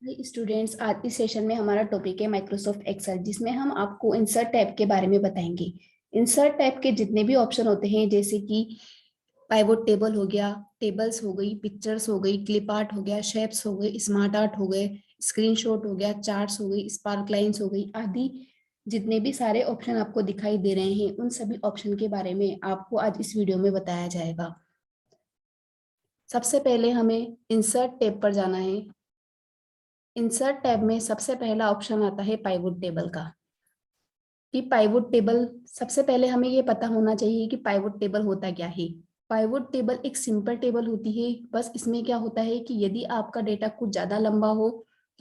Students, आज इस session में हमारा टॉपिक है माइक्रोसॉफ्ट एक्सेल, जिसमें हम आपको इंसर्ट टैब के बारे में बताएंगे। इंसर्ट टैब के जितने भी ऑप्शन होते हैं, जैसे कि पाइवोट टेबल हो गया, टेबल्स हो गई, पिक्चर्स हो गई, क्लिप आर्ट हो गया, शेप्स हो गए, स्मार्ट आर्ट हो गए, स्क्रीनशॉट हो गया, चार्ट्स हो गई, स्पार्क लाइन्स हो गई आदि, जितने भी सारे ऑप्शन आपको दिखाई दे रहे हैं, उन सभी ऑप्शन के बारे में आपको आज इस वीडियो में बताया जाएगा। सबसे पहले हमें इंसर्ट टैब पर जाना है। इंसर्ट टैब में सबसे पहला ऑप्शन आता है पाइवोट टेबल का। कि पाइवोट टेबल, सबसे पहले हमें ये पता होना चाहिए कि पाइवोट टेबल होता क्या है। पाइवोट टेबल एक सिंपल टेबल होती है। बस इसमें क्या होता है कि यदि आपका डेटा कुछ ज्यादा लंबा हो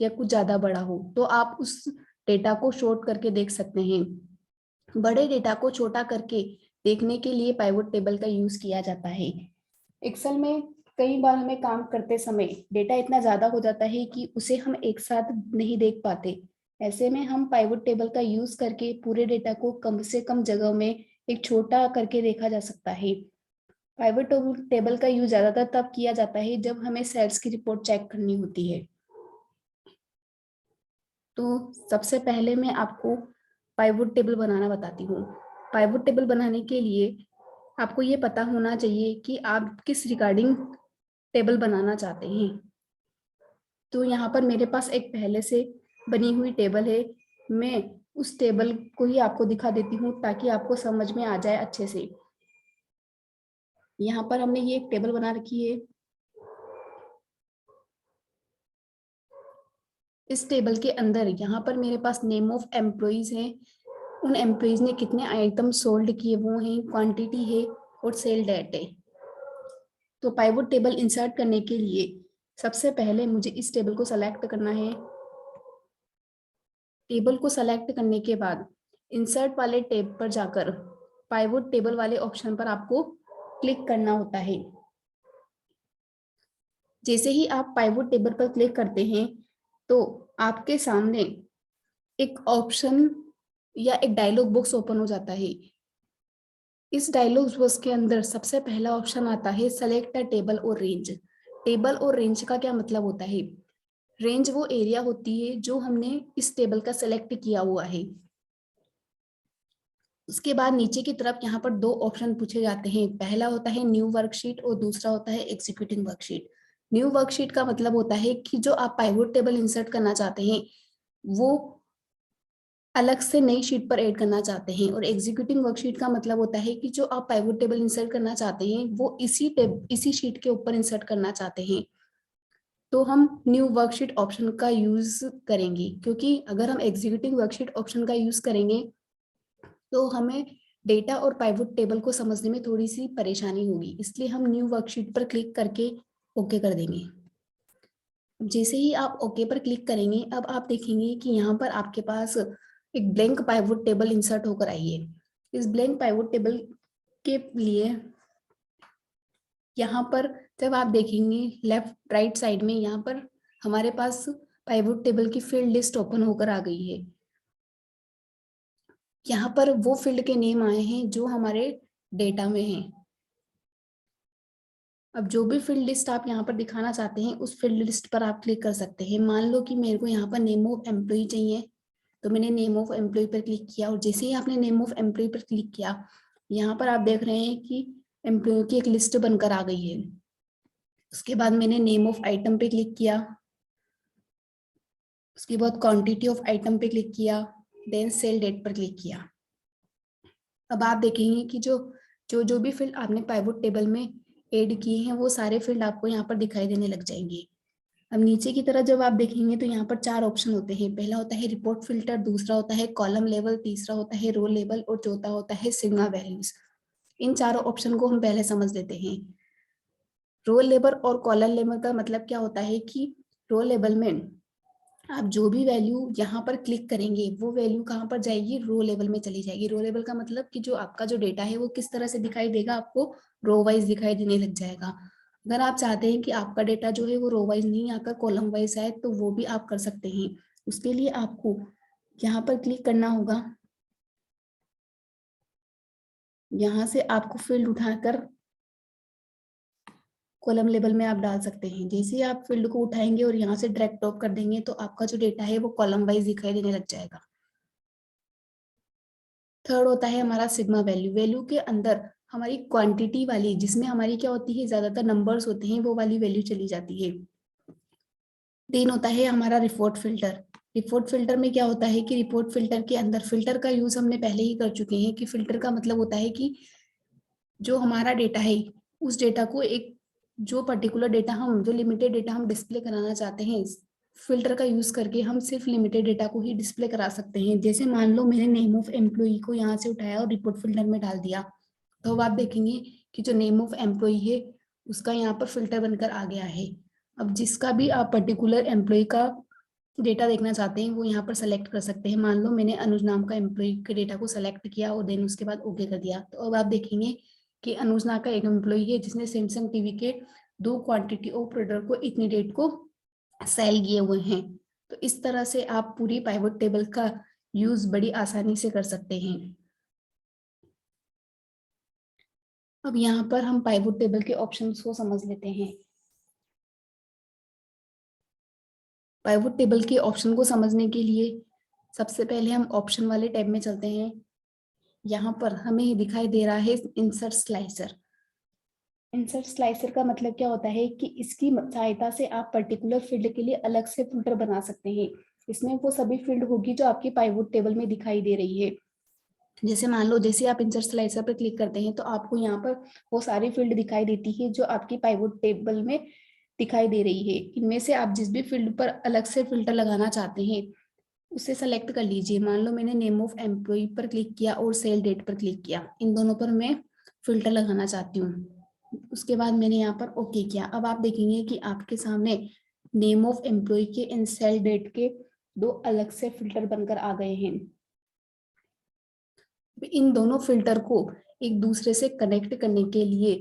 या कुछ ज्यादा बड़ा हो, तो आप उस डेटा को शॉर्ट करके देख सकते हैं। बड़े डेटा को छोटा करके देखने के लिए पाइवोट टेबल का यूज किया जाता है। एक्सेल में कई बार हमें काम करते समय डेटा इतना ज्यादा हो जाता है कि उसे हम एक साथ नहीं देख पाते। ऐसे में हम पाइवोट टेबल का यूज करके पूरे डेटा को कम से कम जगह में एक छोटा करके देखा जा सकता है। पाइवोट टेबल का यूज ज्यादातर तब किया जाता है जब हमें सेल्स की रिपोर्ट चेक करनी होती है। तो सबसे पहले मैं आपको पाइवोट टेबल बनाना बताती हूँ। पाइवोट टेबल बनाने के लिए आपको ये पता होना चाहिए कि आप किस रिगार्डिंग टेबल बनाना चाहते हैं। तो यहाँ पर मेरे पास एक पहले से बनी हुई टेबल है। मैं उस टेबल को ही आपको दिखा देती हूँ ताकि आपको समझ में आ जाए अच्छे से। यहाँ पर हमने ये एक टेबल बना रखी है। इस टेबल के अंदर यहाँ पर मेरे पास नेम ऑफ एम्प्लॉइज है। उन एम्प्लॉइज ने कितने आइटम सोल्ड किए वो हैं, क्वांटिटी है और सेल डेट है। तो पाइवोट टेबल इंसर्ट करने के लिए सबसे पहले मुझे इस टेबल को सेलेक्ट करना है। टेबल को सेलेक्ट करने के बाद इंसर्ट वाले टैब पर जाकर पाइवोट टेबल वाले ऑप्शन पर आपको क्लिक करना होता है। जैसे ही आप पाइवोट टेबल पर क्लिक करते हैं तो आपके सामने एक ऑप्शन या एक डायलॉग बॉक्स ओपन हो जाता है। इस डायलॉग बॉक्स के अंदर सबसे पहला ऑप्शन आता है सेलेक्ट अ टेबल और रेंज। टेबल और रेंज का क्या मतलब होता है? रेंज वो एरिया होती है जो हमने इस टेबल का सेलेक्ट किया हुआ है। उसके बाद नीचे की तरफ यहाँ पर दो ऑप्शन पूछे जाते हैं। पहला होता है न्यू वर्कशीट और दूसरा होता है एग्जीक्यूटिंग वर्कशीट। न्यू वर्कशीट का मतलब होता है कि जो आप पाइवोट टेबल इंसर्ट करना चाहते हैं वो अलग से नई शीट पर ऐड करना चाहते हैं, और एग्जीक्यूटिंग वर्कशीट का मतलब होता है कि जो आप पाइवोट टेबल इंसर्ट करना चाहते हैं वो इसी शीट के ऊपर इंसर्ट करना चाहते हैं। तो हम न्यू वर्कशीट ऑप्शन का यूज करेंगे, क्योंकि अगर हम एग्जीक्यूटिंग वर्कशीट ऑप्शन का यूज करेंगे तो हमें डेटा और पाइवोट टेबल को समझने में थोड़ी सी परेशानी होगी, इसलिए हम न्यू वर्कशीट पर क्लिक करके ओके कर देंगे। जैसे ही आप ओके पर क्लिक करेंगे, अब आप देखेंगे कि यहाँ पर आपके पास एक ब्लैंक पाइवोट टेबल इंसर्ट होकर आई है। इस ब्लैंक पाइवोट टेबल के लिए यहाँ पर जब आप देखेंगे लेफ्ट राइट साइड में, यहाँ पर हमारे पास पाइवोट टेबल की फील्ड लिस्ट ओपन होकर आ गई है। यहाँ पर वो फील्ड के नेम आए हैं जो हमारे डेटा में हैं। अब जो भी फील्ड लिस्ट आप यहाँ पर दिखाना चाहते हैं उस फील्ड लिस्ट पर आप क्लिक कर सकते हैं। मान लो कि मेरे को यहाँ पर नेम ऑफ एम्प्लॉय चाहिए, तो मैंने नेम ऑफ एम्प्लॉय पर क्लिक किया, और जैसे ही आपने नेम ऑफ एम्प्लॉय पर क्लिक किया, यहाँ पर आप देख रहे हैं कि एम्प्लॉय की एक लिस्ट बनकर आ गई है। उसके बाद मैंने नेम ऑफ आइटम पे क्लिक किया, उसके बाद क्वांटिटी ऑफ आइटम पे क्लिक किया, देन सेल डेट पर क्लिक किया। अब आप देखेंगे कि जो जो जो भी फील्ड आपने पाइवोट टेबल में ऐड किए हैं वो सारे फील्ड आपको यहाँ पर दिखाई देने लग जाएंगे। अब नीचे की तरफ जब आप देखेंगे तो यहाँ पर चार ऑप्शन होते हैं। पहला होता है रिपोर्ट फिल्टर, दूसरा होता है कॉलम लेवल, तीसरा होता है रो लेवल और चौथा होता है सिग्मा वैल्यूज। इन चारों ऑप्शन को हम पहले समझ लेते हैं। रो लेवल और कॉलम लेवल का मतलब क्या होता है कि रो लेवल में आप जो भी वैल्यू यहाँ पर क्लिक करेंगे वो वैल्यू कहाँ पर जाएगी, रो लेवल में चली जाएगी। रो लेवल का मतलब कि जो आपका जो डेटा है वो किस तरह से दिखाई देगा, आपको रो वाइज दिखाई देने लग जाएगा। अगर आप चाहते हैं कि आपका डेटा जो है वो रो वाइज नहीं आकर कॉलम वाइज आए तो वो भी आप कर सकते हैं। उसके लिए आपको यहाँ पर क्लिक करना होगा। यहाँ से आपको फील्ड उठाकर कॉलम लेवल में आप डाल सकते हैं। जैसे ही आप फील्ड को उठाएंगे और यहाँ से ड्रैग ड्रॉप कर देंगे तो आपका जो डेटा है वो कॉलम वाइज दिखाई देने लग जाएगा। थर्ड होता है हमारा सिग्मा वैल्यू। वैल्यू के अंदर हमारी क्वांटिटी वाली, जिसमें हमारी क्या होती है, ज्यादातर नंबर्स होते हैं, वो वाली वैल्यू चली जाती है। देन होता है हमारा रिपोर्ट फिल्टर। रिपोर्ट फिल्टर में क्या होता है कि रिपोर्ट फिल्टर के अंदर, फिल्टर का यूज हमने पहले ही कर चुके हैं कि फिल्टर का मतलब होता है कि जो हमारा डेटा है उस डेटा को एक जो पर्टिकुलर डेटा हम, जो लिमिटेड डेटा हम डिस्प्ले कराना चाहते हैं, फिल्टर का यूज करके हम सिर्फ लिमिटेड डेटा को ही डिस्प्ले करा सकते हैं। जैसे मान लो मैंने नेम ऑफ एम्प्लॉय को यहाँ से उठाया और रिपोर्ट फिल्टर में डाल दिया, तो अब आप देखेंगे कि जो नेम ऑफ एम्प्लॉय है उसका यहाँ पर फिल्टर बनकर आ गया है। अब जिसका भी आप पर्टिकुलर एम्प्लॉय का डेटा देखना चाहते हैं वो यहाँ पर सेलेक्ट कर सकते हैं। मान लो मैंने अनुज नाम का एम्प्लॉय के डेटा को सेलेक्ट किया और देन उसके बाद ओके कर दिया, तो अब आप देखेंगे कि अनुज नाम का एक एम्प्लॉय है जिसने सैमसंग टीवी के 2 क्वांटिटी ऑफ प्रोडक्ट को इतनी डेट को सेल किए हुए हैं। तो इस तरह से आप पूरी पाइवट टेबल का यूज बड़ी आसानी से कर सकते हैं। अब यहाँ पर हम पाइवट टेबल के ऑप्शंस को समझ लेते हैं। पाइवट टेबल के ऑप्शन को समझने के लिए सबसे पहले हम ऑप्शन वाले टैब में चलते हैं। यहाँ पर हमें दिखाई दे रहा है इंसर्ट स्लाइसर। इंसर्ट स्लाइसर का मतलब क्या होता है कि इसकी सहायता से आप पर्टिकुलर फील्ड के लिए अलग से फिल्टर बना सकते हैं। इसमें वो सभी फील्ड होगी जो आपकी पाइवट टेबल में दिखाई दे रही है। जैसे मान लो जैसे आप इंसर्ट स्लाइसर पर क्लिक करते हैं तो आपको यहाँ पर वो सारी फील्ड दिखाई देती है जो आपकी पाइवट टेबल में दिखाई दे रही है। इनमें से आप जिस भी फील्ड पर अलग से फिल्टर लगाना चाहते हैं उसे सेलेक्ट कर लीजिए। मान लो मैंने नेम ऑफ एम्प्लॉय पर क्लिक किया और सेल डेट पर क्लिक किया, इन दोनों पर मैं फिल्टर लगाना चाहती हूँ। उसके बाद मैंने यहाँ पर ओके किया। अब आप देखेंगे कि आपके सामने नेम ऑफ एम्प्लॉय के एंड सेल डेट के 2 अलग से फिल्टर बनकर आ गए हैं। इन दोनों फिल्टर को एक दूसरे से कनेक्ट करने के लिए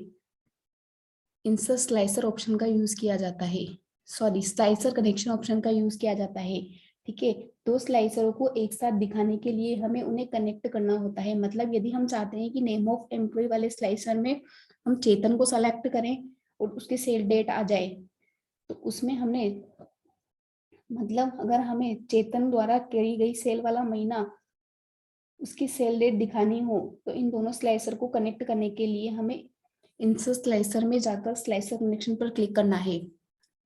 इंसर्ट स्लाइसर ऑप्शन का यूज किया जाता है, सॉरी स्लाइसर कनेक्शन ऑप्शन का यूज किया जाता है। ठीक है, 2 स्लाइसरों को एक साथ दिखाने के लिए हमें उन्हें कनेक्ट करना होता है। मतलब यदि हम चाहते हैं कि नेम ऑफ एम्प्लॉय वाले स्लाइसर में हम चेतन को सेलेक्ट करें और उसकी सेल डेट आ जाए, तो उसमें हमने, मतलब अगर हमें चेतन द्वारा करी गई सेल वाला महीना उसकी सेल डेट दिखानी हो तो इन दोनों स्लाइसर को कनेक्ट करने के लिए हमें इंसर्ट स्लाइसर में जाकर स्लाइसर कनेक्शन पर क्लिक करना है।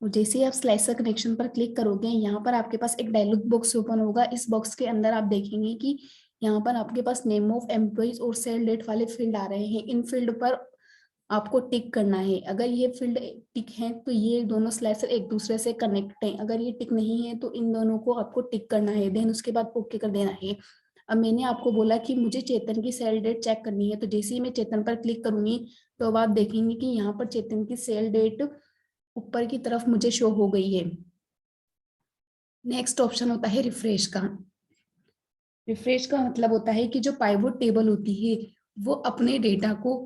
और जैसे ही आप स्लाइसर कनेक्शन पर क्लिक करोगे यहाँ पर आपके पास एक डायलॉग बॉक्स ओपन होगा। इस बॉक्स के अंदर आप देखेंगे कि यहाँ पर आपके पास नेम ऑफ एम्प्लॉइज और सेल डेट वाले फील्ड आ रहे हैं। इन फील्ड पर आपको टिक करना है। अगर ये फील्ड टिक है तो ये दोनों स्लाइसर एक दूसरे से कनेक्ट है, अगर ये टिक नहीं है तो इन दोनों को आपको टिक करना है, देन उसके बाद ओके कर देना है। अब मैंने आपको बोला कि मुझे चेतन की सेल डेट चेक करनी है, तो जैसे ही मैं चेतन पर क्लिक करूंगी तो अब आप देखेंगे कि यहाँ पर चेतन की सेल डेट ऊपर की तरफ मुझे शो हो गई है। नेक्स्ट ऑप्शन होता है रिफ्रेश का। रिफ्रेश का मतलब होता है कि जो पाइवट टेबल होती है वो अपने डेटा को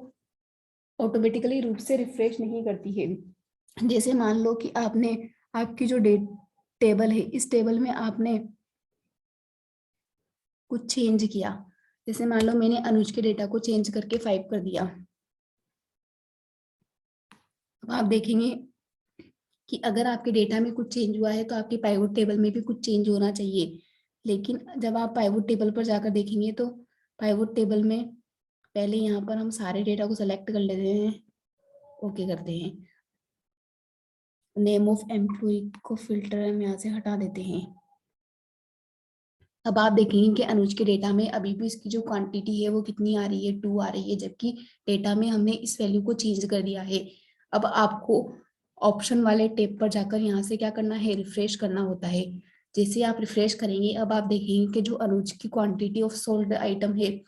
ऑटोमेटिकली रूप से रिफ्रेश नहीं करती है। जैसे मान लो कि आपने, आपकी जो डेट टेबल है इस टेबल में आपने कुछ चेंज किया। जैसे मान लो मैंने अनुज के डेटा को चेंज करके 5 कर दिया। अब आप देखेंगे कि अगर आपके डेटा में कुछ चेंज हुआ है तो आपकी पाइवट टेबल में भी कुछ चेंज होना चाहिए। लेकिन जब आप पाइवट टेबल पर जाकर देखेंगे तो पाइवट टेबल में पहले यहाँ पर हम सारे डेटा को सेलेक्ट कर लेते हैं, ओके करते हैं। नेम ऑफ एम्प्लॉय को फिल्टर हम यहाँ से हटा देते हैं। अब आप देखेंगे कि अनुज के डेटा में अभी भी इसकी जो क्वांटिटी है वो कितनी आ रही है, 2 आ रही है, जबकि डेटा में हमने इस वैल्यू को चेंज कर दिया है। अब आपको ऑप्शन वाले टेब पर जाकर यहाँ से क्या करना है, रिफ्रेश करना होता है। जैसे आप रिफ्रेश करेंगे अब आप देखेंगे कि जो अनुज की क्वांटिटी ऑफ सोल्ड आइटम है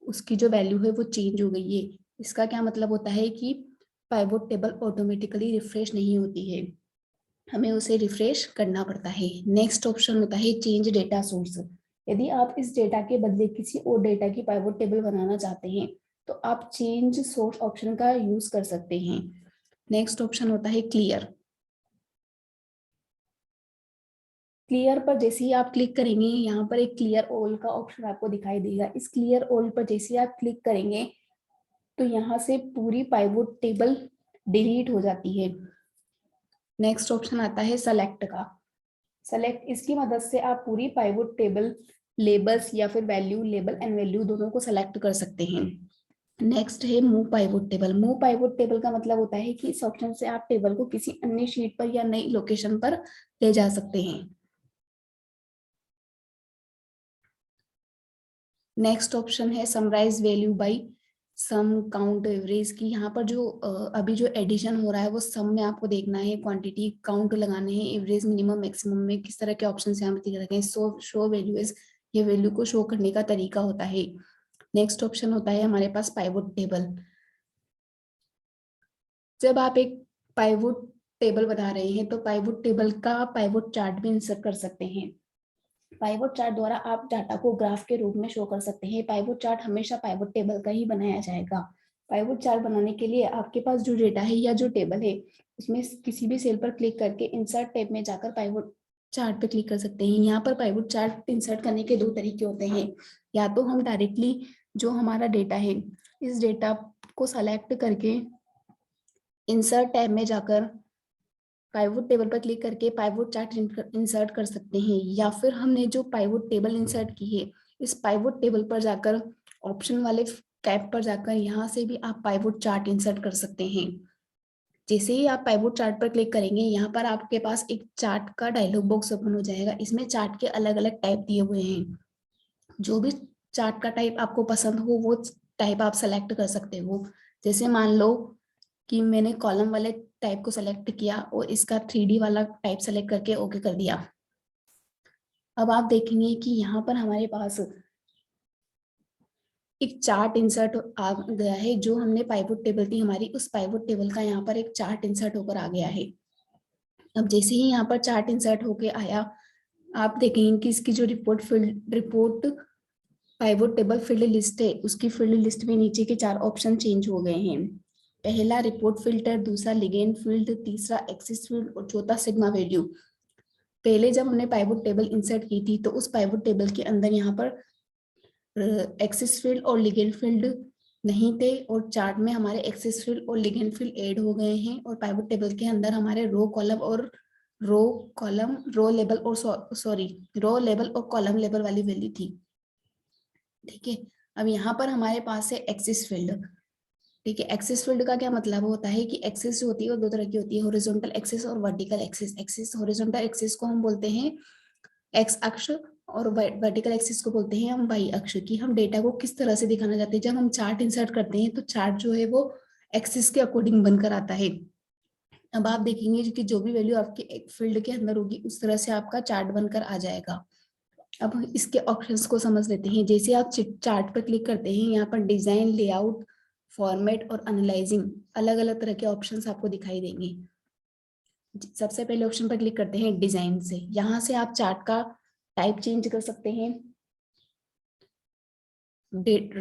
उसकी जो वैल्यू है वो चेंज हो गई है। इसका क्या मतलब होता है कि पाइवट टेबल ऑटोमेटिकली रिफ्रेश नहीं होती है, हमें उसे रिफ्रेश करना पड़ता है। नेक्स्ट ऑप्शन होता है चेंज डेटा सोर्स। यदि आप इस डेटा के बदले किसी और डेटा की पाइवट टेबल बनाना चाहते हैं तो आप चेंज सोर्स ऑप्शन का यूज कर सकते हैं। नेक्स्ट ऑप्शन होता है क्लियर। क्लियर पर जैसे ही आप क्लिक करेंगे यहाँ पर एक क्लियर ऑल का ऑप्शन आपको दिखाई देगा। इस क्लियर ऑल पर जैसे ही आप क्लिक करेंगे तो यहाँ से पूरी पाइवट टेबल डिलीट हो जाती है। नेक्स्ट ऑप्शन आता है सेलेक्ट का। सेलेक्ट, इसकी मदद से आप पूरी पाइवट टेबल लेबल्स या फिर वैल्यू, लेबल एंड वैल्यू दोनों को सेलेक्ट कर सकते हैं। नेक्स्ट है move pivot table. Move pivot table का मतलब होता है कि इस ऑप्शन से आप टेबल को किसी अन्य शीट पर या नई लोकेशन पर ले जा सकते हैं। नेक्स्ट ऑप्शन है summarize value by sum count average की। यहाँ पर जो अभी जो एडिशन हो रहा है वो सम में आपको देखना है, क्वांटिटी काउंट लगाने हैं, एवरेज मिनिमम मैक्सिमम में किस तरह के ऑप्शन यहाँ पर दिख रखे हैं। शो वैल्यूज, ये वैल्यू को शो करने का तरीका होता है। नेक्स्ट ऑप्शन होता है हमारे पास पाइवट टेबल। जब आप एक पाइवट टेबल बना रहे हैं तो पाइवट टेबल का पाइवट चार्ट भी इंसर्ट कर सकते हैं। पाइवट चार्ट द्वारा आप डाटा को ग्राफ के रूप में शो कर सकते हैं। पाइवट चार्ट हमेशा पाइवट टेबल का ही बनाया जाएगा। पाइवट चार्ट बनाने के लिए आपके पास जो डेटा है या जो टेबल है उसमें किसी भी सेल पर क्लिक करके इंसर्ट टैब में जाकर पाइवट चार्ट पे क्लिक कर सकते हैं। यहाँ पर पाइवट चार्ट इंसर्ट करने के दो तरीके होते हैं। या तो हम डायरेक्टली जो हमारा डेटा है इस डेटा को सेलेक्ट करके इंसर्ट टैब में जाकर पाइवट टेबल पर क्लिक करके पाइवट चार्ट इंसर्ट कर सकते हैं, या फिर हमने जो पाइवट टेबल इंसर्ट की है इस पाइवट टेबल पर जाकर ऑप्शन वाले टैब पर जाकर यहाँ से भी आप पाइवट चार्ट इंसर्ट कर सकते हैं। जैसे ही आप पाइवट चार्ट पर क्लिक करेंगे यहाँ पर आपके पास एक चार्ट का डायलॉग बॉक्स ओपन हो जाएगा। इसमें चार्ट के अलग अलग टाइप दिए हुए हैं। जो भी चार्ट का टाइप आपको पसंद हो वो टाइप आप सेलेक्ट कर सकते हो। जैसे मान लो कि मैंने कॉलम वाले टाइप को सेलेक्ट किया और इसका 3D वाला टाइप सेलेक्ट करके ओके कर दिया। अब आप देखेंगे कि यहाँ पर हमारे पास एक चार्ट इंसर्ट आ गया है। जो हमने पाइवट टेबल थी हमारी, उस पाइवट टेबल का यहाँ पर एक चार्ट इंसर्ट होकर आ गया है। अब जैसे ही यहाँ पर चार्ट इंसर्ट होके आया, आप देखेंगे कि इसकी जो report pivot table field list है उसकी फील्ड लिस्ट में नीचे के 4 ऑप्शन चेंज हो गए हैं। पहला रिपोर्ट फिल्टर, दूसरा लिगेंड फील्ड, तीसरा एक्सिस फील्ड और चौथा सिग्मा वैल्यू। पहले जब हमने पाइवट टेबल इंसर्ट की थी तो उस पाइवट टेबल के अंदर यहाँ पर एक्सिस फील्ड और लिगेंड फील्ड नहीं थे, और चार्ट में हमारे एक्सिस फील्ड और लिगेंड फील्ड ऐड हो गए हैं। और पाइवट टेबल के अंदर हमारे रो लेवल और सॉरी रो लेवल और कॉलम लेवल वाली वैल्यू थी। ठीक है, अब यहाँ पर हमारे पास है एक्सिस फील्ड। ठीक है, एक्सिस फील्ड का क्या मतलब होता है कि एक्सिस जो होती है वो दो तरह की होती है, हॉरिजॉन्टल एक्सिस और वर्टिकल एक्सिस। हॉरिजॉन्टल एक्सिस को हम बोलते हैं एक्स अक्ष और वर्टिकल एक्सिस को बोलते हैं हम वाई अक्ष। की हम डेटा को किस तरह से दिखाना चाहते हैं। जब हम चार्ट इंसर्ट करते हैं तो चार्ट जो है वो एक्सिस के अकॉर्डिंग बनकर आता है। अब आप देखेंगे कि जो भी वैल्यू आपके एक फील्ड के अंदर होगी उस तरह से आपका चार्ट बनकर आ जाएगा। अब हम इसके ऑप्शंस को समझ लेते हैं। जैसे आप चार्ट पर क्लिक करते हैं यहाँ पर डिजाइन, लेआउट, फॉर्मेट और एनालाइजिंग अलग अलग तरह के ऑप्शंस आपको दिखाई देंगे। सबसे पहले ऑप्शन पर क्लिक करते हैं डिजाइन से। यहाँ से आप चार्ट का टाइप चेंज कर सकते हैं।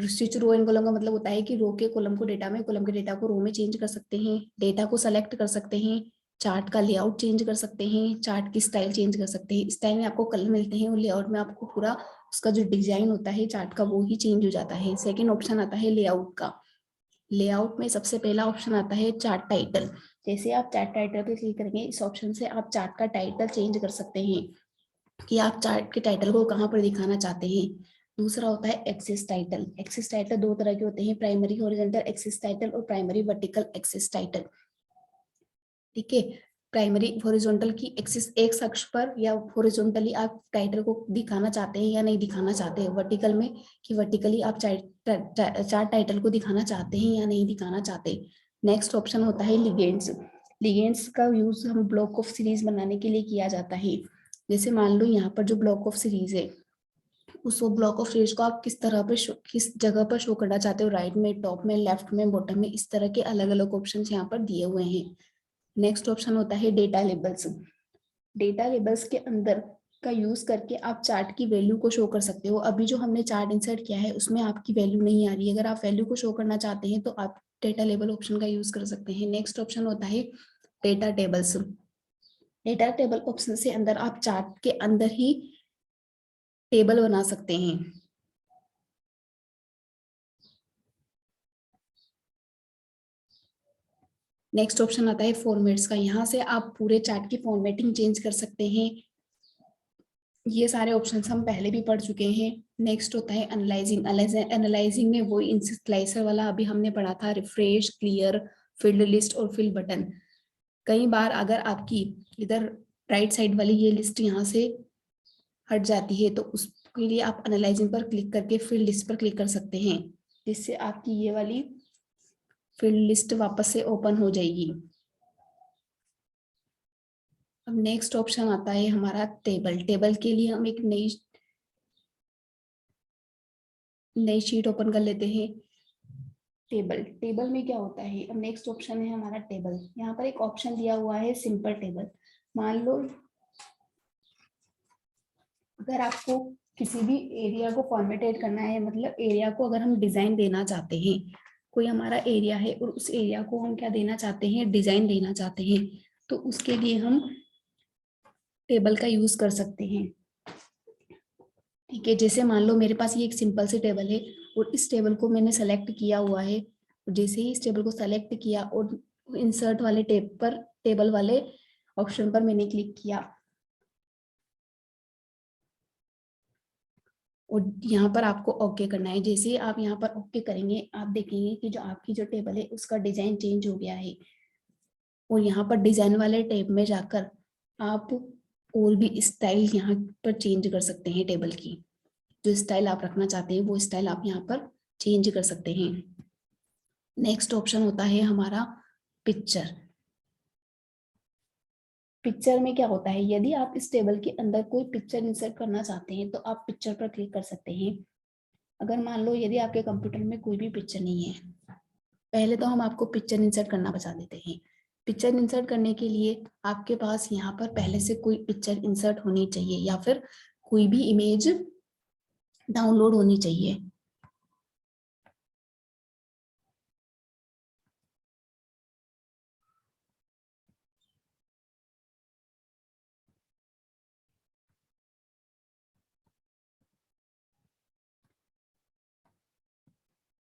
स्विच रो एंड कॉलम का मतलब होता है कि रो के कॉलम को डेटा में, कॉलम के डेटा को रो में चेंज कर सकते हैं। डेटा को सेलेक्ट कर सकते हैं, चार्ट का लेआउट चेंज कर सकते हैं, चार्ट की स्टाइल चेंज कर सकते हैं। स्टाइल में आपको कलर मिलते हैं और लेआउट में आपको पूरा उसका जो डिजाइन होता है चार्ट का वो ही चेंज हो जाता है। सेकेंड ऑप्शन आता है लेआउट का। लेआउट में सबसे पहला ऑप्शन आता है चार्ट टाइटल। जैसे आप चार्ट टाइटल पे क्लिक करेंगे इस ऑप्शन से आप चार्ट का टाइटल चेंज कर सकते हैं कि आप चार्ट के टाइटल को कहाँ पर दिखाना चाहते हैं। दूसरा होता है एक्सिस टाइटल। एक्सिस टाइटल दो तरह के होते हैं, प्राइमरी हॉरिजॉन्टल एक्सिस टाइटल और प्राइमरी वर्टिकल एक्सिस टाइटल। ठीक है, प्राइमरी हॉरिजॉन्टल की एक्सिस एक अक्ष पर या हॉरिजॉन्टली आप टाइटल को दिखाना चाहते हैं या नहीं दिखाना चाहते हैं। वर्टिकल में कि वर्टिकली आप चार्ट टाइटल को दिखाना चाहते हैं या नहीं दिखाना चाहते। नेक्स्ट ऑप्शन होता है लिगेंड्स। लिगेंड्स का यूज हम ब्लॉक ऑफ सीरीज बनाने के लिए किया जाता है। जैसे मान लो यहाँ पर जो ब्लॉक ऑफ सीरीज है उस ब्लॉक ऑफ सीरीज को आप किस तरह पे किस जगह पर शो करना चाहते हो, राइट में, टॉप में, लेफ्ट में, बॉटम में, इस तरह के अलग अलग ऑप्शन यहाँ पर दिए हुए हैं। नेक्स्ट ऑप्शन होता है डेटा लेबल्स। डेटा लेबल्स के अंदर का यूज करके आप चार्ट की वैल्यू को शो कर सकते हो। अभी जो हमने चार्ट इंसर्ट किया है उसमें आपकी वैल्यू नहीं आ रही है। अगर आप वैल्यू को शो करना चाहते हैं तो आप डेटा लेबल ऑप्शन का यूज कर सकते हैं। नेक्स्ट ऑप्शन होता है data tables. Data table option से अंदर आप चार्ट के अंदर ही टेबल बना सकते हैं। नेक्स्ट ऑप्शन आता है फॉर्मेट्स का। यहाँ से आप पूरे चार्ट की फॉर्मेटिंग चेंज कर सकते हैं। ये सारे ऑप्शंस हम पहले भी पढ़ चुके हैं। नेक्स्ट होता है एनालाइजिंग। एनालाइजिंग में वो इंस्लाइसर वाला अभी हमने पढ़ा था, रिफ्रेश, क्लियर, फील्ड लिस्ट और फिल बटन। कई बार अगर आपकी इधर राइट साइड वाली ये लिस्ट यहाँ से हट जाती है तो उसके लिए आप एनालाइजिंग पर क्लिक करके फील्ड लिस्ट पर क्लिक कर सकते हैं, जिससे आपकी ये वाली फील्ड लिस्ट वापस से ओपन हो जाएगी। अब नेक्स्ट ऑप्शन आता है हमारा टेबल। टेबल के लिए हम एक नई शीट ओपन कर लेते हैं। टेबल, टेबल में क्या होता है, अब नेक्स्ट ऑप्शन है हमारा टेबल। यहाँ पर एक ऑप्शन दिया हुआ है सिंपल टेबल। मान लो अगर आपको किसी भी एरिया को फॉर्मेटेड करना है, मतलब एरिया को अगर हम डिजाइन देना चाहते हैं, कोई हमारा एरिया है और उस एरिया को हम क्या देना चाहते हैं, डिजाइन देना चाहते हैं, तो उसके लिए हम टेबल का यूज कर सकते हैं। ठीक है, जैसे मान लो मेरे पास ये एक सिंपल सी टेबल है और इस टेबल को मैंने सेलेक्ट किया हुआ है। जैसे ही इस टेबल को सेलेक्ट किया और इंसर्ट वाले टैब पर, टेबल वाले ऑप्शन पर मैंने क्लिक किया और यहाँ पर आपको ओके करना है। जैसे ही आप यहाँ पर ओके करेंगे, आप देखेंगे कि जो आपकी जो टेबल है उसका डिजाइन चेंज हो गया है। और यहाँ पर डिजाइन वाले टैब में जाकर आप और भी स्टाइल यहाँ पर चेंज कर सकते हैं। टेबल की जो स्टाइल आप रखना चाहते हैं वो स्टाइल आप यहाँ पर चेंज कर सकते हैं। नेक्स्ट ऑप्शन होता है हमारा पिक्चर। पिक्चर में क्या होता है, यदि आप इस टेबल के अंदर कोई पिक्चर इंसर्ट करना चाहते हैं तो आप पिक्चर पर क्लिक कर सकते हैं। अगर मान लो यदि आपके कंप्यूटर में कोई भी पिक्चर नहीं है, पहले तो हम आपको पिक्चर इंसर्ट करना बता देते हैं। पिक्चर इंसर्ट करने के लिए आपके पास यहाँ पर पहले से कोई पिक्चर इंसर्ट होनी चाहिए या फिर कोई भी इमेज डाउनलोड होनी चाहिए।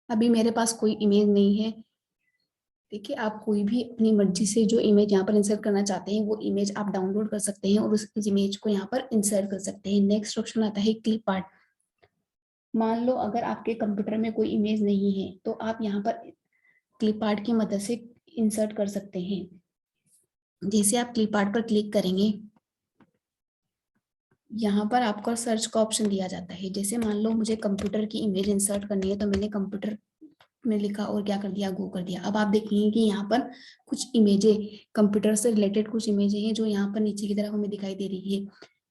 अभी मेरे पास कोई इमेज नहीं है। देखिए, आप कोई भी अपनी मर्जी से जो इमेज यहाँ पर इंसर्ट करना चाहते हैं वो इमेज आप डाउनलोड कर सकते हैं और उस इमेज को यहाँ पर इंसर्ट कर सकते हैं। नेक्स्ट ऑप्शन आता है क्लिप आर्ट। मान लो अगर आपके कंप्यूटर में कोई इमेज नहीं है तो आप यहाँ पर क्लिप आर्ट की मदद से इंसर्ट कर सकते हैं। जैसे आप क्लिप आर्ट पर क्लिक करेंगे, यहाँ पर आपको सर्च का ऑप्शन दिया जाता है। जैसे मान लो मुझे कंप्यूटर की इमेज इंसर्ट करनी है तो मैंने कंप्यूटर में लिखा और क्या कर दिया, गो कर दिया। अब आप देखेंगे कि यहाँ पर कुछ इमेजें, कंप्यूटर से रिलेटेड कुछ इमेजें हैं जो यहाँ पर नीचे की तरफ हमें दिखाई दे रही है।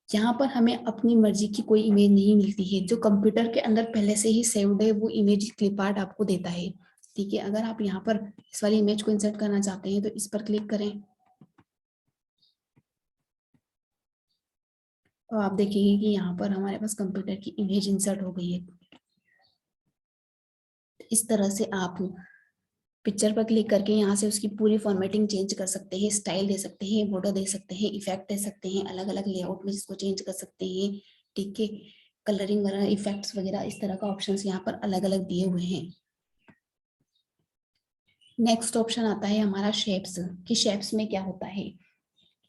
यहाँ पर हमें अपनी मर्जी की कोई इमेज नहीं मिलती है। जो कंप्यूटर के अंदर पहले से ही सेव्ड है वो इमेज क्लिप आर्ट आपको देता है। ठीक है, अगर आप यहाँ पर इस वाली इमेज को इंसर्ट करना चाहते हैं तो इस पर क्लिक करें तो आप देखेंगे कि यहाँ पर हमारे पास कंप्यूटर की इमेज इंसर्ट हो गई है। इस तरह से आप पिक्चर पर क्लिक करके यहाँ से उसकी पूरी फॉर्मेटिंग चेंज कर सकते हैं, स्टाइल दे सकते हैं, बॉर्डर दे सकते हैं, इफेक्ट दे सकते हैं, अलग अलग लेआउट में इसको चेंज कर सकते हैं। ठीक है, कलरिंग वगैरह, इफेक्ट्स वगैरह, इस तरह का ऑप्शंस यहाँ पर अलग अलग दिए हुए हैं। नेक्स्ट ऑप्शन आता है हमारा शेप्स। कि शेप्स में क्या होता है,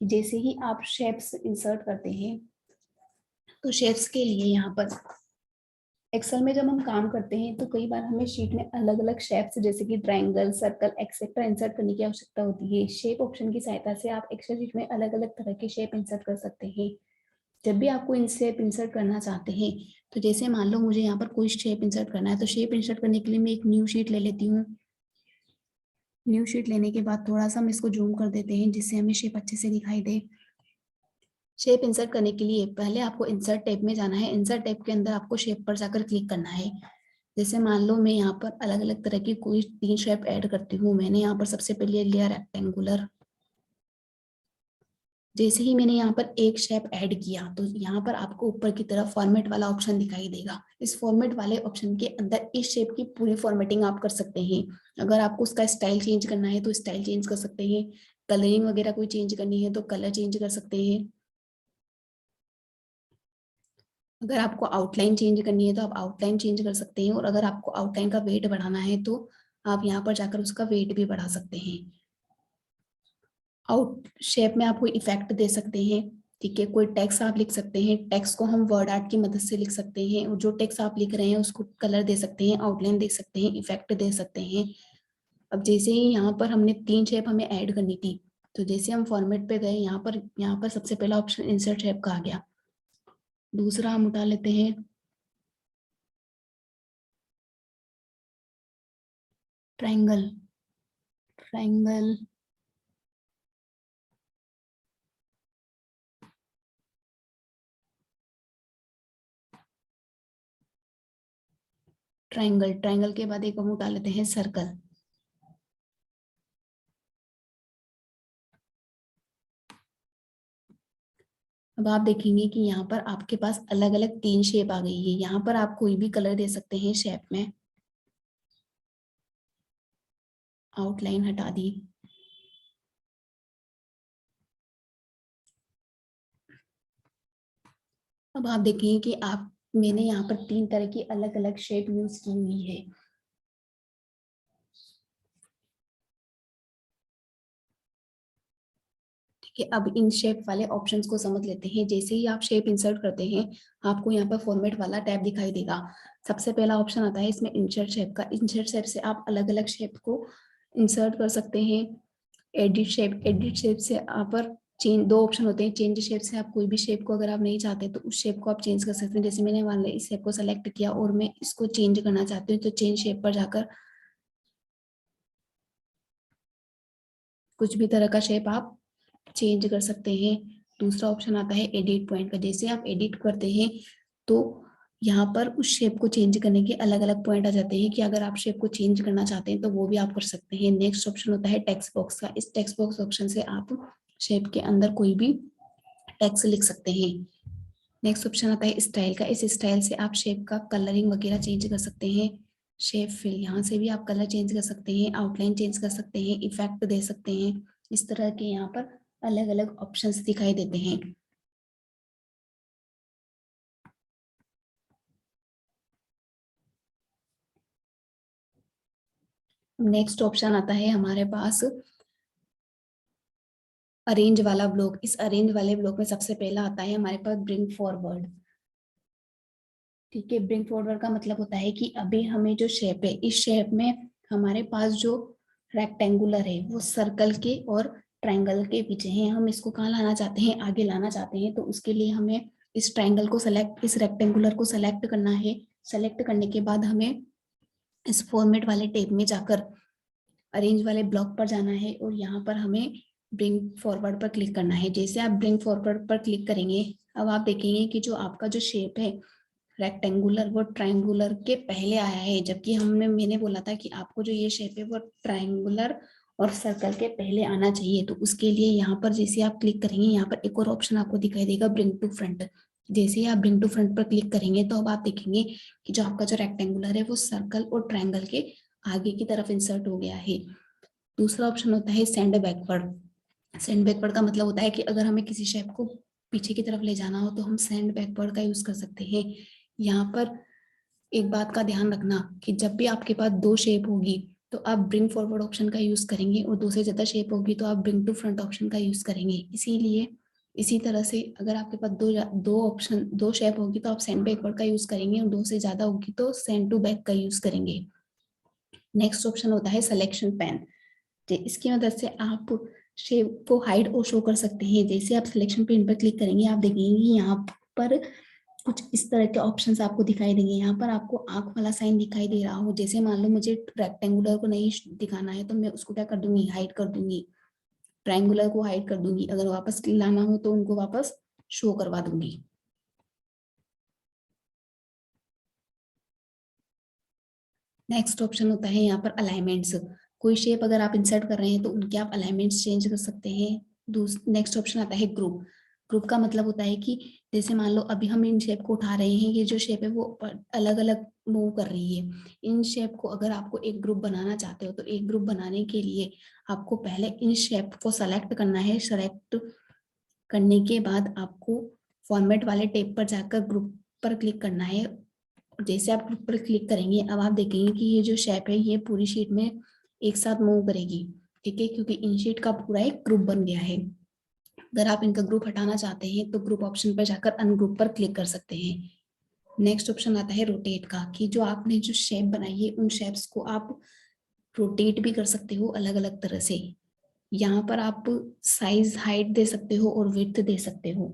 कि जैसे ही आप शेप्स इंसर्ट करते हैं तो शेप्स के लिए यहाँ पर एक्सेल में जब हम काम करते हैं तो कई बार हमें शीट में अलग अलग शेप्स जैसे कि ट्रायंगल, सर्कल, एक्सेट्रा इंसर्ट करने की आवश्यकता होती है। शेप ऑप्शन की सहायता से आप एक्सेल शीट में अलग अलग तरह के शेप इंसर्ट कर सकते हैं। जब भी आपको इन शेप इंसर्ट करना चाहते हैं तो जैसे मान लो मुझे यहाँ पर कोई शेप इंसर्ट करना है तो शेप इंसर्ट करने के लिए मैं एक न्यू शीट ले लेती हूँ। न्यू शीट लेने के बाद थोड़ा सा हम इसको जूम कर देते हैं जिससे हमें शेप अच्छे से दिखाई दे। शेप इंसर्ट करने के लिए पहले आपको इंसर्ट टैब में जाना है। इंसर्ट टैब के अंदर आपको शेप पर जाकर क्लिक करना है। जैसे मान लो मैं यहाँ पर अलग अलग तरह की कोई 3 शेप ऐड करती हूँ। मैंने यहाँ पर सबसे पहले लिया रेक्टेंगुलर। जैसे ही मैंने यहाँ पर एक शेप ऐड किया तो यहाँ पर आपको ऊपर की तरफ फॉर्मेट वाला ऑप्शन दिखाई देगा। इस फॉर्मेट वाले ऑप्शन के अंदर इस शेप की पूरी फॉर्मेटिंग आप कर सकते हैं। अगर आपको उसका स्टाइल चेंज करना है तो स्टाइल चेंज कर सकते हैं। कलरिंग वगैरह कोई चेंज करनी है तो कलर चेंज कर सकते हैं। अगर आपको आउटलाइन चेंज करनी है तो आप आउटलाइन चेंज कर सकते हैं और अगर आपको आउटलाइन का वेट बढ़ाना है तो आप यहाँ पर जाकर उसका वेट भी बढ़ा सकते हैं। आउट शेप में आप कोई इफेक्ट दे सकते हैं, ठीक है। कोई टेक्स्ट आप लिख सकते हैं, टेक्स्ट को हम वर्ड आर्ट की मदद से लिख सकते हैं, और जो टेक्स्ट आप लिख रहे हैं उसको कलर दे सकते हैं, आउटलाइन दे सकते हैं, इफेक्ट दे सकते हैं। अब जैसे ही यहाँ पर हमने 3 शेप हमें ऐड करनी थी, तो जैसे हम फॉर्मेट पे गए, यहाँ पर सबसे पहला ऑप्शन इंसर्ट शेप का आ गया। दूसरा हम उठा लेते हैं ट्रायंगल। ट्रायंगल ट्रायंगल ट्रायंगल के बाद एक हम उठा लेते हैं सर्कल। अब आप देखेंगे कि यहाँ पर आपके पास अलग अलग 3 शेप आ गई है। यहाँ पर आप कोई भी कलर दे सकते हैं शेप में। आउटलाइन हटा दी। अब आप देखेंगे कि मैंने यहाँ पर 3 तरह की अलग अलग शेप यूज की हुई है। ठीक है, अब इन शेप वाले ऑप्शंस को समझ लेते हैं। जैसे ही आप शेप इंसर्ट करते हैं, आपको यहाँ पर फॉर्मेट वाला टैब दिखाई देगा। सबसे पहला ऑप्शन आता है इसमें इंसर्ट शेप का। इंसर्ट शेप से आप अलग अलग शेप को इंसर्ट कर सकते हैं। एडिट शेप से आप पर चेंज 2 ऑप्शन होते हैं। चेंज शेप से आप कोई भी शेप को अगर आप नहीं चाहते तो उस शेप को आप चेंज कर सकते हैं। जैसे मैंने मान लिया इस शेप को सेलेक्ट किया और मैं इसको चेंज करना चाहती हूँ, तो चेंज शेप पर जाकर कुछ भी तरह का शेप आप चेंज कर सकते हैं। दूसरा ऑप्शन आता है एडिट पॉइंट का। जैसे आप एडिट करते हैं तो यहाँ पर उस शेप को चेंज करने के अलग अलग पॉइंट आ जाते हैं, कि अगर आप शेप को चेंज करना चाहते हैं तो वो भी आप कर सकते हैं। नेक्स्ट ऑप्शन होता है टेक्स्ट बॉक्स का। इस टेक्स्ट बॉक्स ऑप्शन से आप शेप के अंदर कोई भी टेक्स्ट लिख सकते हैं। नेक्स्ट ऑप्शन आता है स्टाइल का। इस स्टाइल से आप शेप का कलरिंग वगैरह चेंज कर सकते हैं। शेप फिल, यहाँ से भी आप कलर चेंज कर सकते हैं, आउटलाइन चेंज कर सकते हैं, इफेक्ट दे सकते हैं। इस तरह के यहाँ पर अलग अलग ऑप्शंस दिखाई देते हैं। नेक्स्ट ऑप्शन आता है हमारे पास अरेंज वाला ब्लॉक। इस अरेंज वाले ब्लॉक में सबसे पहला आता है हमारे पास ब्रिंग फॉरवर्ड। ठीक है, ब्रिंग फॉरवर्ड का मतलब होता है कि अभी हमें जो शेप है, इस शेप में हमारे पास जो रेक्टेंगुलर है वो सर्कल के और ट्रायंगल के पीछे है। हम इसको कहाँ लाना चाहते हैं, आगे लाना चाहते हैं। तो उसके लिए हमें इस ट्रायंगल को सेलेक्ट, इस रेक्टेंगुलर को सेलेक्ट करना है। सेलेक्ट करने के बाद हमें इस फॉर्मेट वाले टैब में जाकर अरेंज वाले ब्लॉक पर जाना है, और यहाँ पर हमें ब्रिंग फॉरवर्ड पर क्लिक करना है। जैसे आप ब्रिंग फॉरवर्ड पर क्लिक करेंगे, अब आप देखेंगे कि जो आपका जो शेप है रेक्टेंगुलर, वो ट्रायंगुलर के पहले आया है। जबकि मैंने बोला था कि आपको जो ये शेप है वो ट्रायंगुलर और सर्कल के पहले आना चाहिए। तो उसके लिए यहाँ पर जैसे आप क्लिक करेंगे, यहाँ पर एक और ऑप्शन आपको दिखाई देगा ब्रिंग टू फ्रंट। जैसे ही आप ब्रिंग टू फ्रंट पर क्लिक करेंगे तो अब आप देखेंगे कि जो आपका जो रेक्टेंगुलर है वो सर्कल और ट्रायंगल के आगे की तरफ इंसर्ट हो गया है। दूसरा ऑप्शन होता है सेंड बैकवर्ड। सेंड बैकवर्ड का मतलब होता है कि अगर हमें किसी शेप को पीछे की तरफ ले जाना हो तो हम सेंड बैकवर्ड का यूज कर सकते हैं। यहाँ पर एक बात का ध्यान रखना कि जब भी आपके पास 2 शेप होगी तो आप ब्रिंग फॉरवर्ड ऑप्शन का यूज करेंगे, और 2 से ज्यादा शेप होगी तो आप ब्रिंग टू फ्रंट ऑप्शन का यूज करेंगे। इसीलिए इसी तरह से अगर आपके पास दो शेप होगी तो आप सेंड बैकवर्ड का यूज करेंगे, और 2 से ज्यादा होगी तो सेंड टू बैक का यूज करेंगे। नेक्स्ट ऑप्शन होता है सिलेक्शन पेन। इसकी मदद से आप शेप को हाइड और शो कर सकते हैं। जैसे आप सिलेक्शन पेन पर क्लिक करेंगे, आप देखेंगे यहाँ पर कुछ इस तरह के ऑप्शंस आपको दिखाई देंगे। यहाँ पर आपको आंख वाला साइन दिखाई दे रहा हो। जैसे मान लो मुझे रेक्टेंगुलर को नहीं दिखाना है तो मैं उसको क्या कर दूंगी, हाइड कर दूंगी। ट्रायंगुलर को हाइड कर दूंगी। अगर वापस लाना हो तो उनको वापस शो करवा दूंगी। नेक्स्ट ऑप्शन होता है यहाँ पर अलाइनमेंट्स। कोई शेप अगर आप इंसर्ट कर रहे हैं तो उनके आप अलाइनमेंट्स चेंज कर सकते हैं। नेक्स्ट ऑप्शन आता है ग्रुप। ग्रुप का मतलब होता है कि जैसे मान लो अभी हम इन शेप को उठा रहे हैं, ये जो शेप है वो अलग अलग मूव कर रही है। इन शेप को अगर आपको एक ग्रुप बनाना चाहते हो तो एक ग्रुप बनाने के लिए आपको पहले इन शेप को सेलेक्ट करना है। सेलेक्ट करने के बाद आपको फॉर्मेट वाले टैब पर जाकर ग्रुप पर क्लिक करना है। जैसे आप ग्रुप पर क्लिक करेंगे, अब आप देखेंगे कि ये जो शेप है ये पूरी शीट में एक साथ मूव करेगी। ठीक है, क्योंकि इनशीट का पूरा एक ग्रुप बन गया है। अगर आप इनका ग्रुप हटाना चाहते हैं तो ग्रुप ऑप्शन पर जाकर अनग्रुप पर क्लिक कर सकते हैं। नेक्स्ट ऑप्शन आता है रोटेट का, कि जो आपने जो शेप बनाई है उन शेप्स को आप रोटेट भी कर सकते हो अलग अलग तरह से। यहाँ पर आप साइज हाइट दे सकते हो और विड्थ दे सकते हो।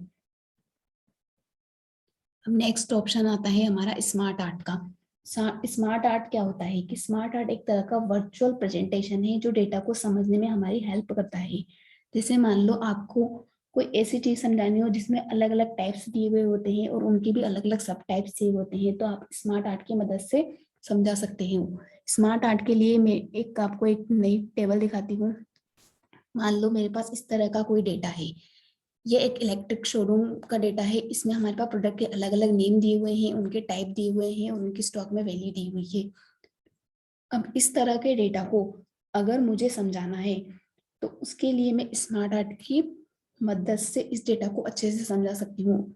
अब नेक्स्ट ऑप्शन आता है हमारा स्मार्ट आर्ट का। स्मार्ट आर्ट क्या होता है कि स्मार्ट आर्ट एक तरह का वर्चुअल प्रेजेंटेशन है जो डेटा को समझने में हमारी हेल्प करता है। जैसे मान लो आपको कोई ऐसी चीज समझानी हो जिसमें अलग अलग टाइप्स दिए हुए होते हैं और उनके भी अलग अलग सब टाइप्स दिए होते हैं, तो आप स्मार्ट आर्ट की मदद से समझा सकते हो। स्मार्ट आर्ट के लिए मैं आपको एक नई टेबल दिखाती हूँ। मान लो मेरे पास इस तरह का कोई डेटा है, ये एक इलेक्ट्रिक शोरूम का डेटा है। इसमें हमारे पास प्रोडक्ट के अलग अलग नेम दिए हुए हैं, उनके टाइप दिए हुए हैं, उनकी स्टॉक में वैल्यू दी हुई है। अब इस तरह के डेटा को अगर मुझे समझाना है तो उसके लिए मैं स्मार्ट आर्ट की मदद से इस डेटा को अच्छे से समझा सकती हूँ।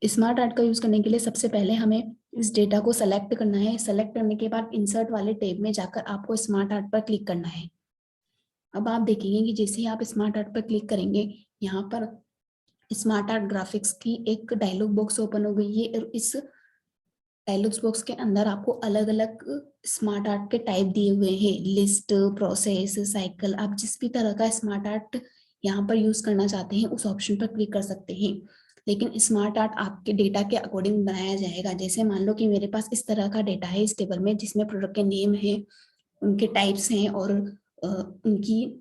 स्मार्ट आर्ट का यूज करने के लिए सबसे पहले हमें इस डेटा को सेलेक्ट करना है। सेलेक्ट करने के बाद इंसर्ट वाले टैब में जाकर आपको स्मार्ट आर्ट पर क्लिक करना है। अब आप देखेंगे कि जैसे ही आप स्मार्ट आर्ट पर क्लिक करेंगे, यहाँ पर स्मार्ट आर्ट ग्राफिक्स की एक डायलॉग बॉक्स ओपन हो गई है और इस डायलॉग्स बॉक्स के अंदर आपको अलग अलग स्मार्ट आर्ट के टाइप दिए हुए हैं, लिस्ट, प्रोसेस, साइकिल। आप जिस भी तरह का स्मार्ट आर्ट यहाँ पर यूज करना चाहते हैं उस ऑप्शन पर क्लिक कर सकते हैं। लेकिन स्मार्ट आर्ट आपके डेटा के अकॉर्डिंग बनाया जाएगा। जैसे मान लो कि मेरे पास इस तरह का डेटा है इस टेबल में, जिसमें प्रोडक्ट के नेम है, उनके टाइप्स हैं और उनकी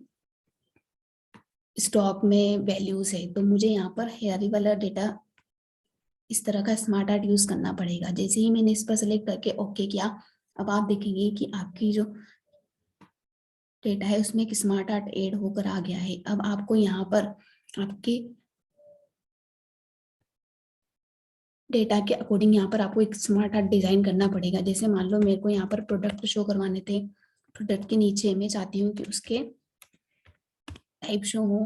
स्टॉक में वैल्यूज है, तो मुझे यहाँ पर हेयर वाला डेटा इस तरह का स्मार्ट आर्ट यूज करना पड़ेगा। जैसे ही मैंने इस पर सेलेक्ट करके ओके किया, अब आप देखेंगे कि आपकी जो डेटा है उसमें एक स्मार्ट आर्ट ऐड होकर आ गया है। अब आपको यहाँ पर आपके डेटा के अकॉर्डिंग यहाँ पर आपको एक स्मार्ट आर्ट डिजाइन करना पड़ेगा। जैसे मान लो मेरे को यहाँ पर प्रोडक्ट शो करवाने थे, प्रोडक्ट के नीचे मैं चाहती हूँ कि उसके टाइप शो हो।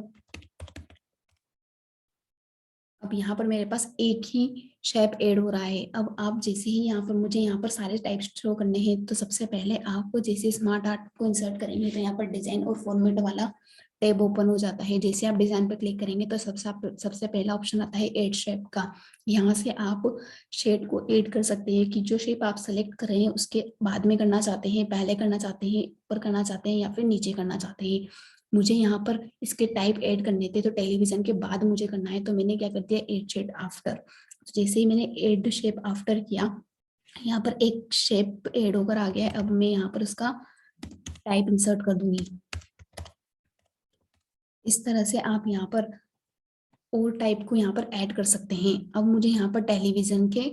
अब यहाँ पर मेरे पास एक ही शेप ऐड हो रहा है। अब आप जैसे ही यहाँ पर मुझे यहाँ पर सारे टाइप शो करने हैं, तो सबसे पहले आप जैसे स्मार्ट आर्ट को इंसर्ट करेंगे तो यहाँ पर डिजाइन और फॉर्मेट वाला टैब ओपन हो जाता है। जैसे आप डिजाइन पर क्लिक करेंगे तो सबसे पहला ऑप्शन आता है ऐड शेप का। यहाँ से आप शेड को ऐड कर सकते हैं कि जो शेप आप सेलेक्ट कर रहे हैं उसके बाद में करना चाहते हैं, पहले करना चाहते हैं, ऊपर करना चाहते हैं या फिर नीचे करना चाहते हैं। मुझे यहाँ पर इसके टाइप ऐड करने थे तो टेलीविजन के बाद मुझे करना है, तो मैंने क्या कर दिया, ऐड शेप आफ्टर। तो जैसे ही मैंने ऐड शेप आफ्टर किया, यहाँ पर एक शेप ऐड होकर आ गया है। अब मैं यहाँ पर उसका टाइप इंसर्ट कर दूंगी। इस तरह से आप यहाँ पर और टाइप को यहाँ पर ऐड कर सकते हैं। अब मुझे यहाँ पर टेलीविजन के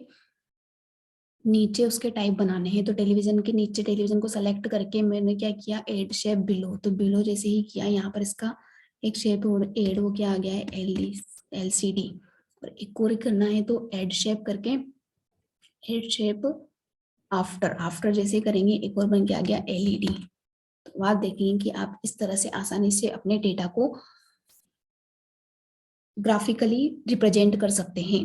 नीचे उसके टाइप बनाने हैं, तो टेलीविजन के नीचे टेलीविजन को सेलेक्ट करके मैंने क्या किया, ऐड शेप बिलो। तो बिलो जैसे ही किया, यहाँ पर इसका एक शेप और ऐड हो के आ गया है, LCD। और एक और करना है तो ऐड शेप करके ऐड शेप आफ्टर, आफ्टर जैसे करेंगे एक और बन के आ गया LED। तो आप देखेंगे कि आप इस तरह से आसानी से अपने डेटा को ग्राफिकली रिप्रेजेंट कर सकते हैं।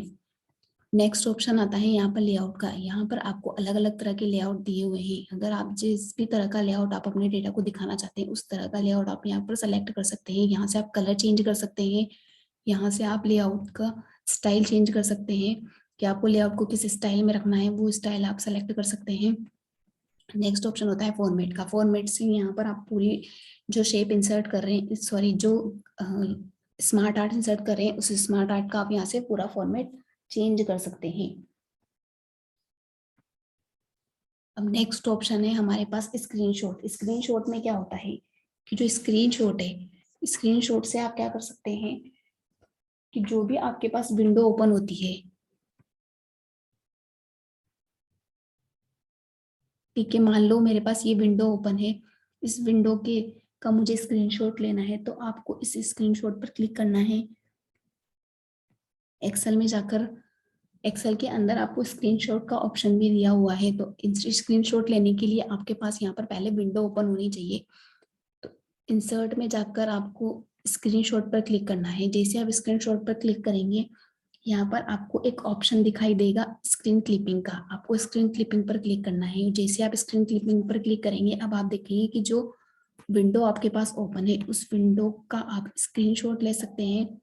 नेक्स्ट ऑप्शन आता है यहाँ पर लेआउट का। यहाँ पर आपको अलग अलग तरह के लेआउट दिए हुए हैं। अगर आप जिस भी तरह का लेआउट आप अपने डेटा को दिखाना चाहते हैं उस तरह का लेआउट आप यहाँ पर सेलेक्ट कर सकते हैं। यहाँ से आप कलर चेंज कर सकते हैं, यहाँ से आप लेआउट का स्टाइल चेंज कर सकते हैं कि आपको लेआउट को किस स्टाइल में रखना है, वो स्टाइल आप सेलेक्ट कर सकते हैं। नेक्स्ट ऑप्शन होता है फॉर्मेट का। फॉर्मेट से यहाँ पर आप पूरी जो शेप इंसर्ट कर रहे हैं, सॉरी जो स्मार्ट आर्ट इंसर्ट कर रहे हैं उस स्मार्ट आर्ट का आप यहाँ से पूरा फॉर्मेट चेंज कर सकते हैं। अब नेक्स्ट ऑप्शन है हमारे पास स्क्रीनशॉट। स्क्रीनशॉट में क्या होता है कि जो स्क्रीनशॉट है, स्क्रीनशॉट से आप क्या कर सकते हैं कि जो भी आपके पास विंडो ओपन होती है, ठीक है, मान लो मेरे पास ये विंडो ओपन है, इस विंडो के का मुझे स्क्रीनशॉट लेना है, तो आपको इस स्क्रीनशॉट पर क्लिक करना है। एक्सेल में जाकर एक्सेल के अंदर आपको स्क्रीनशॉट का ऑप्शन भी दिया हुआ है, तो स्क्रीनशॉट लेने के लिए आपके पास यहाँ पर पहले विंडो ओपन होनी चाहिए। तो इंसर्ट में जाकर आपको स्क्रीनशॉट पर क्लिक करना है। जैसे आप स्क्रीनशॉट पर क्लिक करेंगे, यहाँ पर आपको एक ऑप्शन दिखाई देगा स्क्रीन क्लिपिंग का। आपको स्क्रीन क्लिपिंग पर क्लिक करना है। जैसे आप स्क्रीन क्लिपिंग पर क्लिक करेंगे, अब आप देखेंगे कि जो विंडो आपके पास ओपन है, उस विंडो का आप स्क्रीनशॉट ले सकते हैं।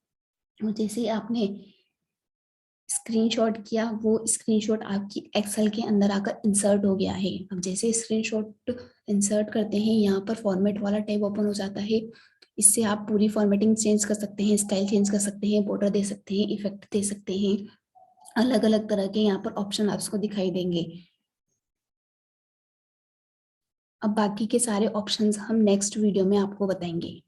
और जैसे ही आपने स्क्रीनशॉट किया, वो स्क्रीनशॉट आपकी एक्सेल के अंदर आकर इंसर्ट हो गया है। अब जैसे स्क्रीनशॉट इंसर्ट करते हैं, यहाँ पर फॉर्मेट वाला टैब ओपन हो जाता है। इससे आप पूरी फॉर्मेटिंग चेंज कर सकते हैं, स्टाइल चेंज कर सकते हैं, बॉर्डर दे सकते हैं, इफेक्ट दे सकते हैं, अलग अलग तरह के यहाँ पर ऑप्शन आपको दिखाई देंगे। अब बाकी के सारे ऑप्शंस हम नेक्स्ट वीडियो में आपको बताएंगे।